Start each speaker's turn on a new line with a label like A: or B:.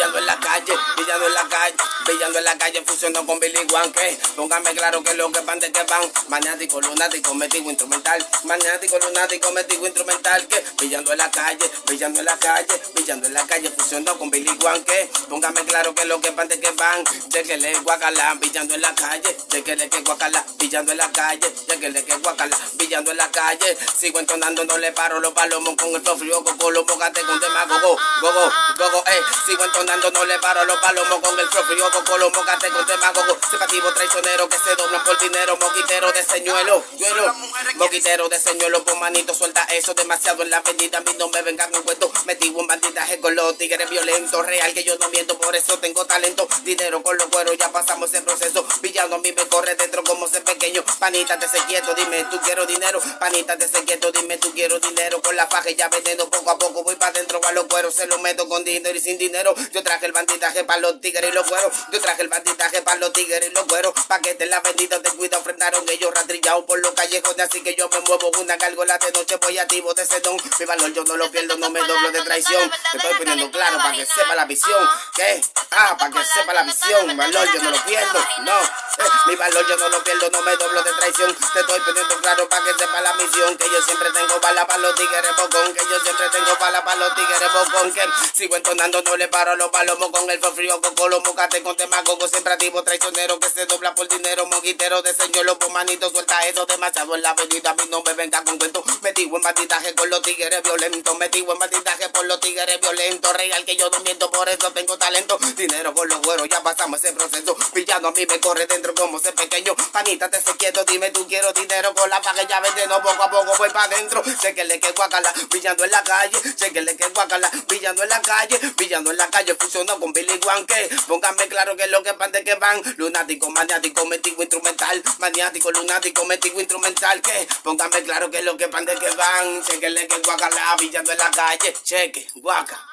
A: brillando en la calle, brillando en la calle, brillando en la calle, fusionando con Billy One, que póngame claro que lo que van de que van, maniático, lunático, metido instrumental, maniático, lunático, metido instrumental, que brillando en la calle, brillando en la calle, brillando en la calle, fusionando con Billy One, que póngame claro que lo que van de que van, chequele guacala, brillando en la calle, chequele que guacala, brillando en la calle, chequele que guacala, brillando en la calle, sigo entonando, no le paro los palomos con el flow frío, coco, lo bocate con tema, gogo, gogo, gogo, sigo entonando, no le paro los palomos con el flow frío, coco, lo bocate con tema, gogo, simpativo traicionero que se doblan por dinero, moquitero de señuelo, yuelo, moquitero de señuelo, por manito, suelta eso, demasiado en la avenida, a mí no me vengan con cuento, metido un banditaje con los tigres violentos, real que yo no miento, por eso tengo talento, dinero con los cueros, ya pasamos el proceso, villano a mí me corre dentro como ser pequeño, panita te sé quieto, dime tú quiero dinero, panita te sé quieto, dime tú quiero dinero, con la faja ya vendiendo poco a poco, voy para dentro a los cueros, se lo meto con dinero y sin dinero, yo traje el banditaje para los tigres y los cueros, yo traje el banditaje para los tigres y los cueros, pa' que te la bendita te cuida, ofrendaron ellos rastrillados por los callejones, así que yo me muevo una gárgola de noche, voy activo de ese don, mi valor yo no lo pierdo, no me doblo de traición, te estoy poniendo claro para que sepa la visión, ¿qué? Para que sepa la visión, mi valor yo no lo pierdo, no, mi valor yo no lo pierdo, no me doblo de traición, te estoy poniendo claro para que sepa la misión, que yo siempre tengo bala para los tigres bocón, que yo siempre tengo bala para los tigres bocón, que sigo entonando, no le paro los palomos con el frío, coco, lo mocate con demagogo, siempre activo traicionero que se dobla por dinero, moquitero de señuelo, por manito, suelta eso, demasiado en la avenida, a mí no me venga con cuento, metido en banditaje con los tigres violentos, metido en banditaje por los tigres violentos, real que yo no miento, por eso tengo talento, dinero con los güeros, ya pasamos ese proceso, villano a mí me corre dentro como ser pequeño, panita te sé quieto, dime tú quiero dinero, con la faja ya vendiendo poco a poco voy para adentro, chequele que guacala, brillando en la calle, chequele que guacala, brillando en la calle, fusionó con Billy One, que pónganme claro que es lo que van de que van, lunático, maniático, metido instrumental, maniático, lunático, metido instrumental, que pónganme claro que es lo que van de que van, chequele que guacala, brillando en la calle, cheque, guaca.